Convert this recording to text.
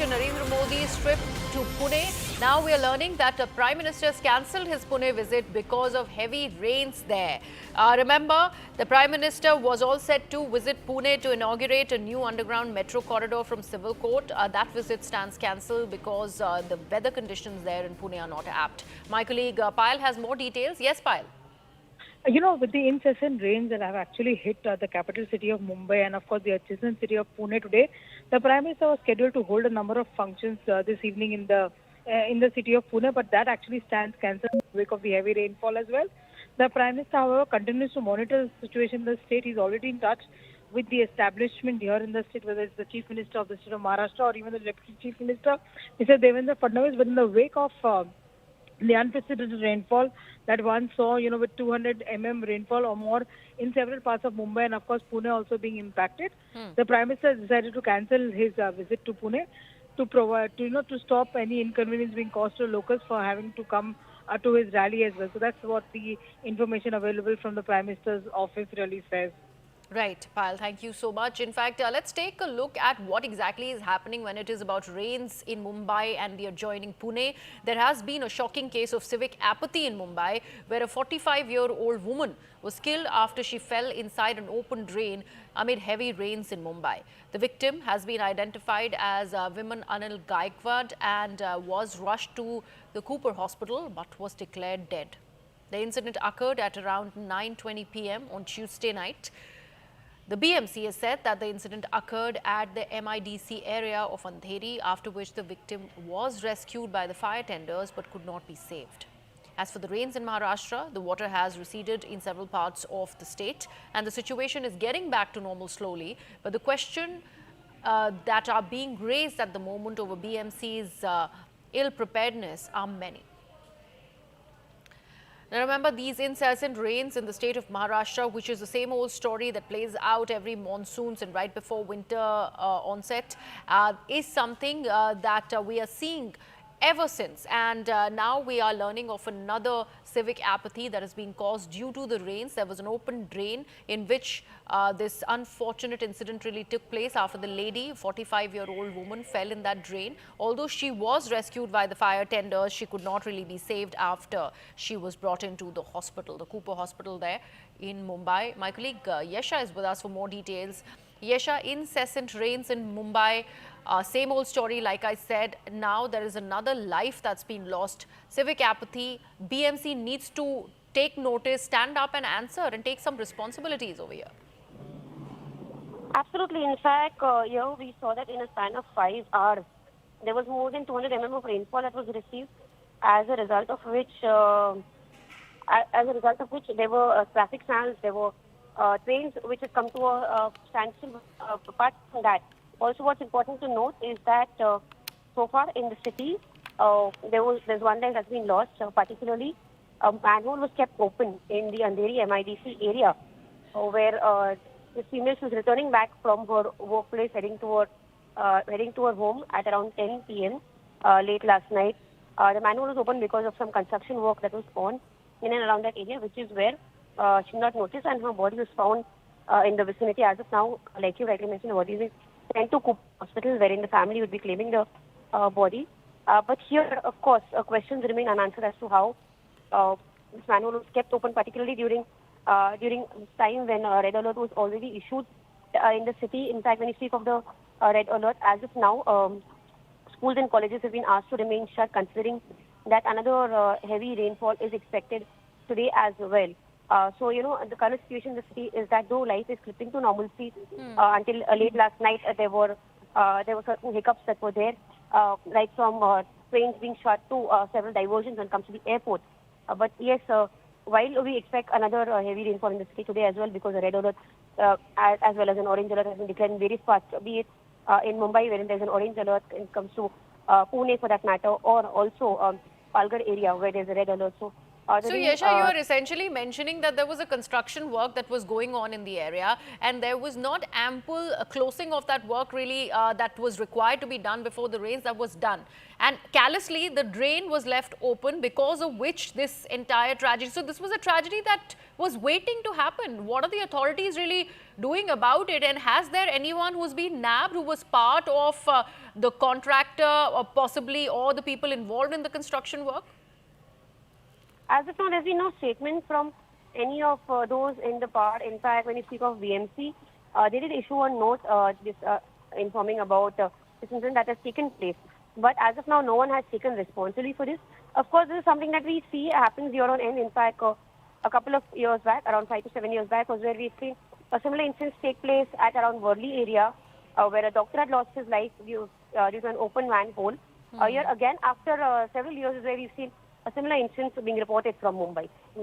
Minister Narendra Modi's trip to Pune. Now we are learning that the Prime Minister has cancelled his Pune visit because of heavy rains there. Remember, the Prime Minister was all set to visit Pune to inaugurate a new underground metro corridor from Civil Court. That visit stands cancelled because the weather conditions there in Pune are not apt. My colleague Payal has more details. Yes, Payal. With the incessant rains that have actually hit the capital city of Mumbai and, of course, the adjacent city of Pune today, the Prime Minister was scheduled to hold a number of functions this evening in the city of Pune, but that actually stands cancelled in the wake of the heavy rainfall as well. The Prime Minister, however, continues to monitor the situation in the state. He's already in touch with the establishment here in the state, whether it's the Chief Minister of the state of Maharashtra or even the Deputy Chief Minister, Mr. Devendra Fadnavis, but in the wake of the unprecedented rainfall that one saw, with 200 rainfall or more in several parts of Mumbai and, of course, Pune also being impacted. The Prime Minister decided to cancel his visit to Pune to provide, to stop any inconvenience being caused to locals for having to come to his rally as well. So that's what the information available from the Prime Minister's office really says. Right, Payal, thank you so much. In fact, let's take a look at what exactly is happening when it is about rains in Mumbai and the adjoining Pune. There has been a shocking case of civic apathy in Mumbai, where a 45-year-old woman was killed after she fell inside an open drain amid heavy rains in Mumbai. The victim has been identified as Viman Anil Gaikwad and was rushed to the Cooper Hospital but was declared dead. The incident occurred at around 9:20 p.m. on Tuesday night. The BMC has said that the incident occurred at the MIDC area of Andheri, after which the victim was rescued by the fire tenders but could not be saved. As for the rains in Maharashtra, the water has receded in several parts of the state and the situation is getting back to normal slowly. But the question that are being raised at the moment over BMC's ill preparedness are many. Now remember, these incessant rains in the state of Maharashtra, which is the same old story that plays out every monsoons and right before winter onset, is something that we are seeing ever since. And now we are learning of another civic apathy that has been caused due to the rains. There was an open drain in which this unfortunate incident really took place after the lady, 45-year-old woman, fell in that drain. Although she was rescued by the fire tenders, she could not really be saved after she was brought into the hospital, the Cooper Hospital there in Mumbai. My colleague Yesha is with us for more details. Yesha, incessant rains in Mumbai, same old story, like I said. Now there is another life that's been lost. Civic apathy. BMC needs to take notice, stand up and answer and take some responsibilities over here. Absolutely. In fact, here we saw that in a span of 5 hours, there was more than 200 of rainfall that was received, as a result of which there were traffic signals, there were trains which have come to a standstill. Apart from that, also what's important to note is that so far in the city, there's one life that's been lost. Particularly, a manhole was kept open in the Andheri MIDC area, where the female was returning back from her workplace, heading to her home at around 10 p.m. Late last night. The manhole was open because of some construction work that was on in and around that area, which is where she did not notice, and her body was found in the vicinity. As of now, like you rightly mentioned, the body is sent to Cooper Hospital, wherein the family would be claiming the body. But here, of course, questions remain unanswered as to how this manhole was kept open, particularly during time when red alert was already issued in the city. In fact, when you speak of the red alert, as of now, schools and colleges have been asked to remain shut, considering that another heavy rainfall is expected today as well. So, the current situation in the city is that though life is slipping to normalcy, until late last night, there were certain hiccups that were there, right from trains being shut to several diversions when it comes to the airport. But yes, while we expect another heavy rainfall in the city today as well, because a red alert as well as an orange alert has been declared in various parts, be it in Mumbai, wherein there's an orange alert when it comes to Pune for that matter, or also Palghar area where there's a red alert. So So, Yesha, you are essentially mentioning that there was a construction work that was going on in the area, and there was not ample closing of that work really that was required to be done before the rains that was done. And callously, the drain was left open, because of which this entire tragedy. So, this was a tragedy that was waiting to happen. What are the authorities really doing about it? And has there anyone who's been nabbed who was part of the contractor or possibly or the people involved in the construction work? As of now, there's been no statement from any of those in the part. In fact, when you speak of BMC, they did issue a note informing about this incident that has taken place. But as of now, no one has taken responsibility for this. Of course, this is something that we see happens year on end. In fact, a couple of years back, around 5 to 7 years back, was where we've seen a similar instance take place at around Worli area, where a doctor had lost his life due to an open manhole. Here again, after several years, is where we've seen a similar instance being reported from Mumbai.